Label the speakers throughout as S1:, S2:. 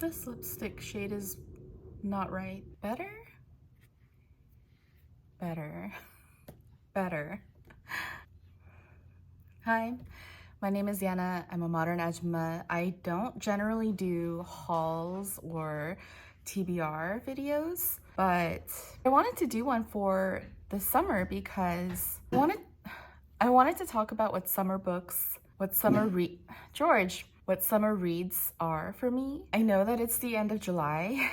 S1: This lipstick shade is not right. Better? Better. Better. Hi, my name is Yana. I'm a modern ajumma. I don't generally do hauls or TBR videos, but I wanted to do one for the summer because I wanted to talk about what summer books, what summer reads are for me. I know that it's the end of July,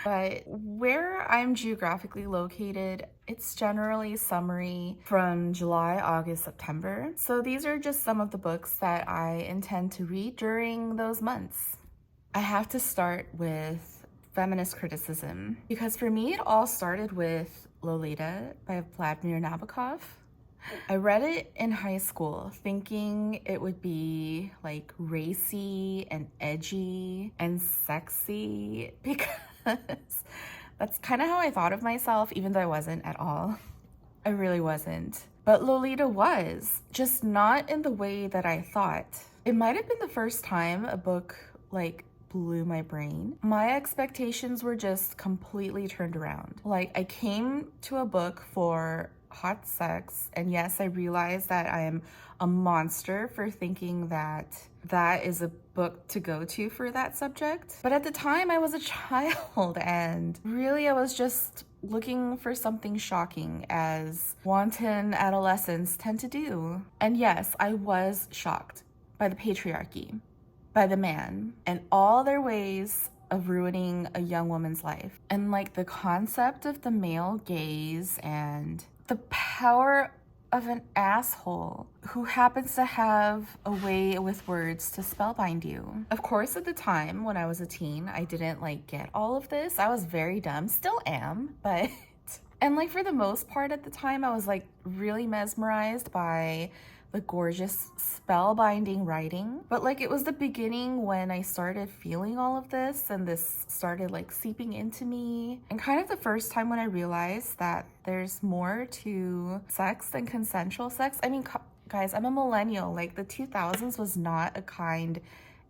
S1: but where I'm geographically located, it's generally summery from July, August, September. So these are just some of the books that I intend to read during those months. I have to start with feminist criticism because for me, it all started with Lolita by Vladimir Nabokov. I read it in high school thinking it would be like racy and edgy and sexy because that's kind of how I thought of myself, even though I wasn't at all. I really wasn't. But Lolita was, just not in the way that I thought. It might have been the first time a book like blew my brain. My expectations were just completely turned around. Like, I came to a book for hot sex, and yes, I realized that I am a monster for thinking that that is a book to go to for that subject. But at the time, I was a child, and really I was just looking for something shocking, as wanton adolescents tend to do. And yes, I was shocked by the patriarchy, by the man, and all their ways of ruining a young woman's life. And like the concept of the male gaze and the power of an asshole who happens to have a way with words to spellbind you. Of course, at the time when I was a teen, I didn't like get all of this. I was very dumb, still am, but and like for the most part at the time, I was like really mesmerized by the gorgeous spellbinding writing. But like it was the beginning when I started feeling all of this and this started like seeping into me, and kind of the first time when I realized that there's more to sex than consensual sex. I mean, guys, I'm a millennial. Like the 2000s was not a kind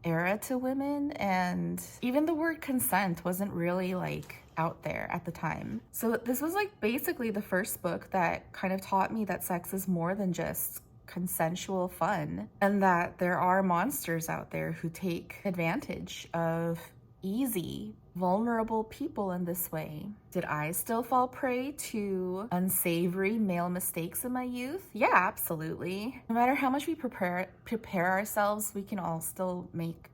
S1: era to women, and even the word consent wasn't really like out there at the time. So this was like basically the first book that kind of taught me that sex is more than just consensual fun, and that there are monsters out there who take advantage of easy, vulnerable people in this way. Did I still fall prey to unsavory male mistakes in my youth? Yeah, absolutely. No matter how much we prepare ourselves, we can all still make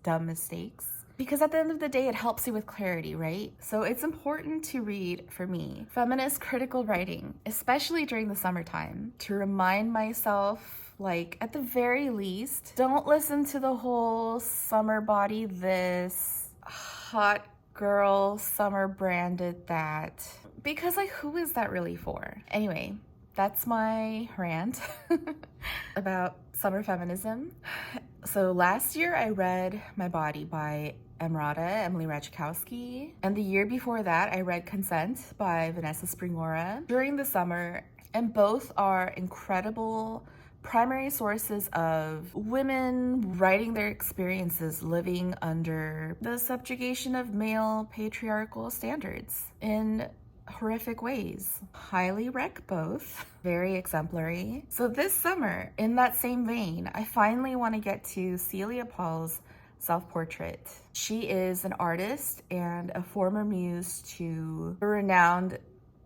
S1: dumb mistakes. Because at the end of the day, it helps you with clarity, right? So it's important to read, for me, feminist critical writing, especially during the summertime, to remind myself, like, at the very least, don't listen to the whole summer body this, hot girl summer branded that. Because, like, who is that really for? Anyway, that's my rant about summer feminism. So last year I read My Body by Emily Ratajkowski, and the year before that I read Consent by Vanessa Springora during the summer, and both are incredible primary sources of women writing their experiences living under the subjugation of male patriarchal standards in horrific ways. Highly rec both. Very exemplary. So this summer, in that same vein, I finally want to get to Celia Paul's self-portrait. She is an artist and a former muse to the renowned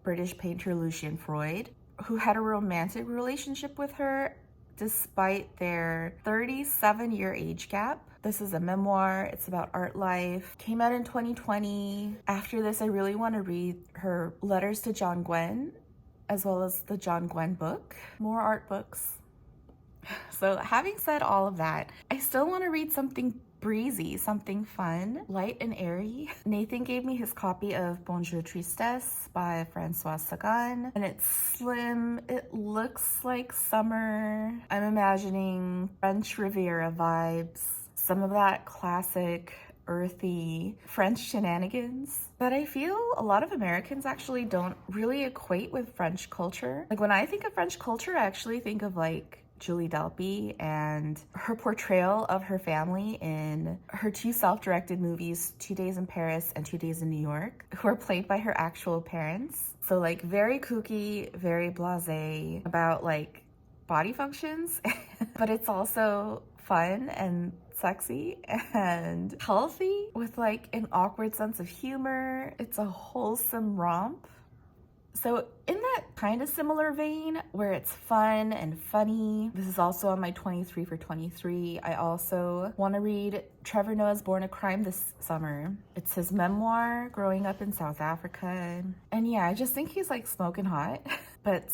S1: British painter Lucian Freud, who had a romantic relationship with her despite their 37-year age gap. This is a memoir. It's about art life. Came out in 2020. After this, I really want to read her letters to John Gwen, as well as the John Gwen book. More art books. So having said all of that, I still want to read something breezy, something fun, light and airy. Nathan gave me his copy of Bonjour, Tristesse by Francoise Sagan, and it's slim. It looks like summer. I'm imagining French Riviera vibes, some of that classic earthy French shenanigans that I feel a lot of Americans actually don't really equate with French culture. Like when I think of French culture, I actually think of like Julie Delpy and her portrayal of her family in her two self-directed movies, 2 Days in Paris and 2 Days in New York, who are played by her actual parents. So like very kooky, very blasé about like body functions, but it's also fun and sexy and healthy with like an awkward sense of humor. It's a wholesome romp. So in that kind of similar vein where it's fun and funny, this is also on my 23 for 23. I also want to read Trevor Noah's Born a Crime this summer. It's his memoir growing up in South Africa. And yeah, I just think he's like smoking hot. But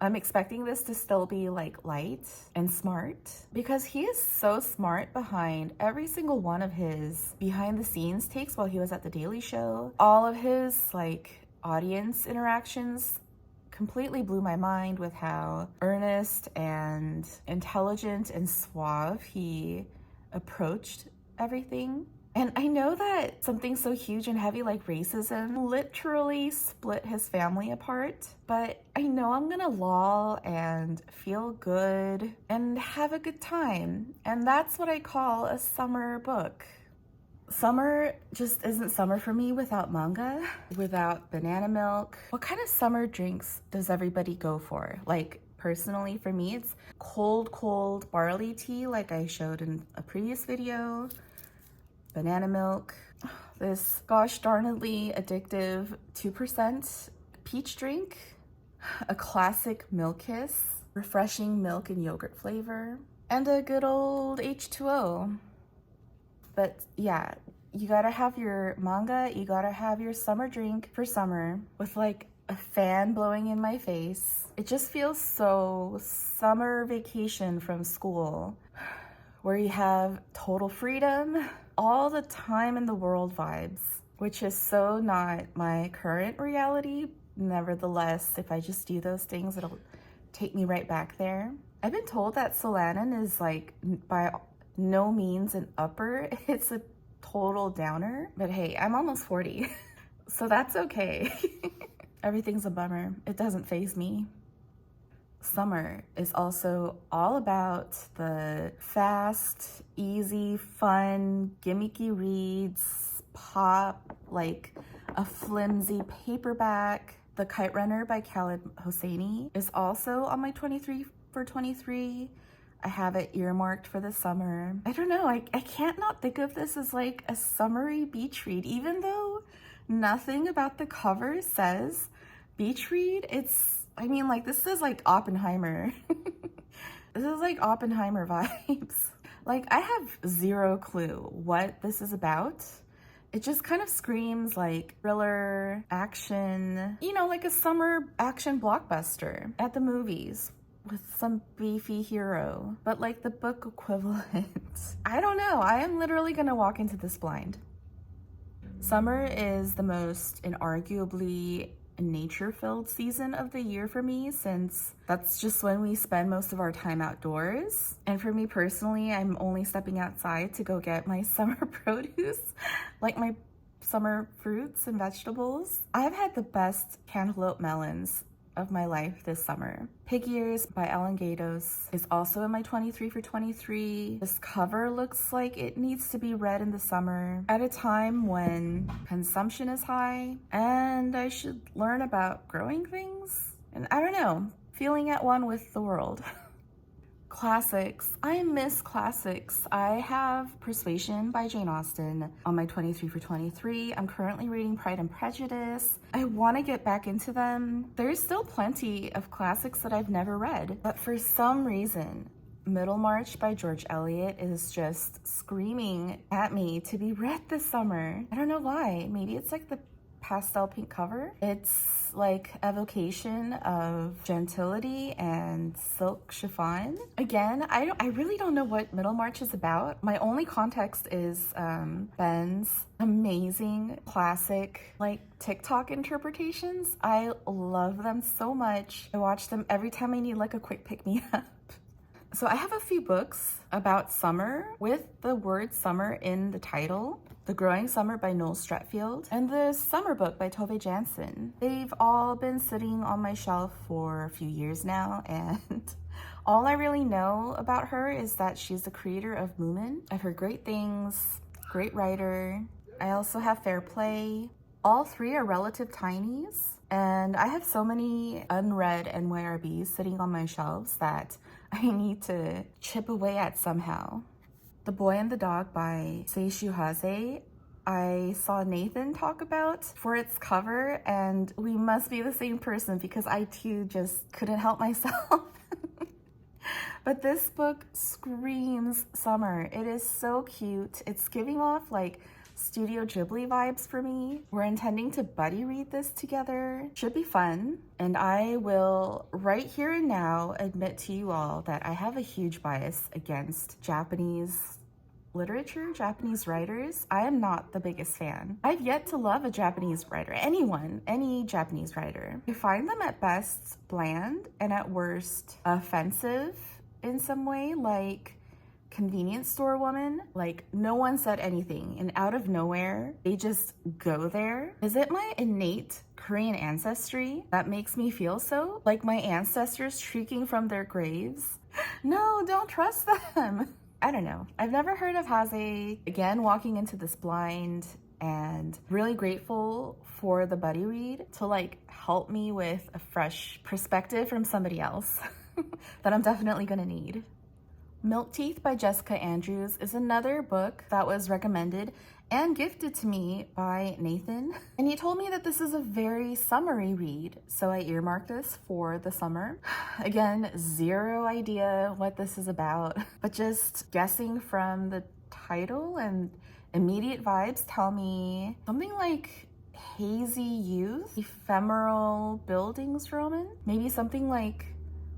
S1: I'm expecting this to still be like light and smart because he is so smart behind every single one of his behind the scenes takes while he was at The Daily Show. All of his like audience interactions completely blew my mind with how earnest and intelligent and suave he approached everything. And I know that something so huge and heavy like racism literally split his family apart, but I know I'm gonna loll and feel good and have a good time. And that's what I call a summer book. Summer just isn't summer for me without manga, without banana milk. What kind of summer drinks does everybody go for? Like, personally for me, it's cold barley tea like I showed in a previous video, banana milk, this gosh darnedly addictive 2% peach drink, a classic milk kiss, refreshing milk and yogurt flavor, and a good old H2O. But yeah, you gotta have your manga, you gotta have your summer drink for summer with like a fan blowing in my face. It just feels so summer vacation from school where you have total freedom, all the time in the world vibes, which is so not my current reality. Nevertheless, if I just do those things, it'll take me right back there. I've been told that Solanin is like by no means an upper, it's a total downer. But hey, I'm almost 40, so that's okay. Everything's a bummer. It doesn't faze me. Summer is also all about the fast, easy, fun, gimmicky reads, pop, like a flimsy paperback. The Kite Runner by Khaled Hosseini is also on my 23 for 23. I have it earmarked for the summer. I don't know, I can't not think of this as like a summery beach read, even though nothing about the cover says beach read. I mean, like, this is like Oppenheimer. This is like Oppenheimer vibes. Like, I have zero clue what this is about. It just kind of screams like thriller, action, you know, like a summer action blockbuster at the movies with some beefy hero, but like the book equivalent. I don't know. I am literally gonna walk into this blind. Summer is the most inarguably nature-filled season of the year for me, since that's just when we spend most of our time outdoors. And for me personally, I'm only stepping outside to go get my summer produce, like my summer fruits and vegetables. I've had the best cantaloupe melons of my life this summer. Pig Ears by Ellyn Gaydos is also in my 23 for 23. This cover looks like it needs to be read in the summer at a time when consumption is high and I should learn about growing things. And I don't know, feeling at one with the world. Classics. I miss classics. I have Persuasion by Jane Austen on my 23 for 23. I'm currently reading Pride and Prejudice. I want to get back into them. There's still plenty of classics that I've never read, but for some reason, Middlemarch by George Eliot is just screaming at me to be read this summer. I don't know why. Maybe it's like the pastel pink cover. It's like evocation of gentility and silk chiffon. Again, I really don't know what Middlemarch is about. My only context is Ben's amazing classic like TikTok interpretations. I love them so much. I watch them every time I need like a quick pick-me-up. So I have a few books about summer with the word summer in the title. The Growing Summer by Noel Streatfeild and the Summer Book by Tove Jansson. They've all been sitting on my shelf for a few years now, and All I really know about her is that she's the creator of Moomin. I've heard great things, great writer. I also have Fair Play. All three are relative tinies, and I have so many unread NYRBs sitting on my shelves that I need to chip away at somehow. The Boy and the Dog by Seishu Hase, I saw Nathan talk about for its cover, and we must be the same person because I too just couldn't help myself. But this book screams summer. It is so cute. It's giving off like Studio Ghibli vibes for me. We're intending to buddy read this together. Should be fun. And I will right here and now admit to you all that I have a huge bias against Japanese literature, Japanese writers. I am not the biggest fan. I've yet to love a Japanese writer, any Japanese writer. I find them at best bland and at worst offensive in some way, like Convenience Store Woman. Like, no one said anything, and out of nowhere, they just go there. Is it my innate Korean ancestry that makes me feel so? Like my ancestors shrieking from their graves? No, don't trust them. I don't know. I've never heard of Hase. Again, walking into this blind, and really grateful for the buddy read to like help me with a fresh perspective from somebody else that I'm definitely gonna need. Milk Teeth by Jessica Andrews is another book that was recommended and gifted to me by Nathan. And he told me that this is a very summery read, so I earmarked this for the summer. Again, zero idea what this is about, but just guessing from the title and immediate vibes tell me something like hazy youth, ephemeral buildings Roman, maybe something like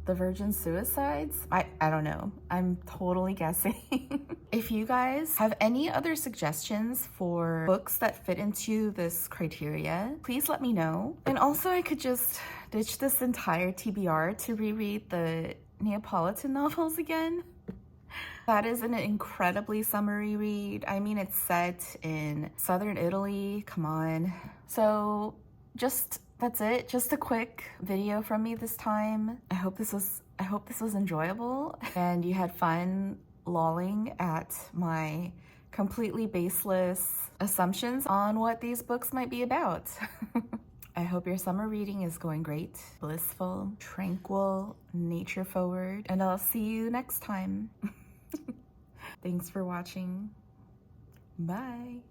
S1: The Virgin Suicides? I don't know. I'm totally guessing. If you guys have any other suggestions for books that fit into this criteria, please let me know. And also I could just ditch this entire TBR to reread the Neapolitan novels again. That is an incredibly summery read. I mean, it's set in southern Italy, come on. So that's it. Just a quick video from me this time. I hope this was enjoyable and you had fun lolling at my completely baseless assumptions on what these books might be about. I hope your summer reading is going great, blissful, tranquil, nature forward, and I'll see you next time. Thanks for watching. Bye.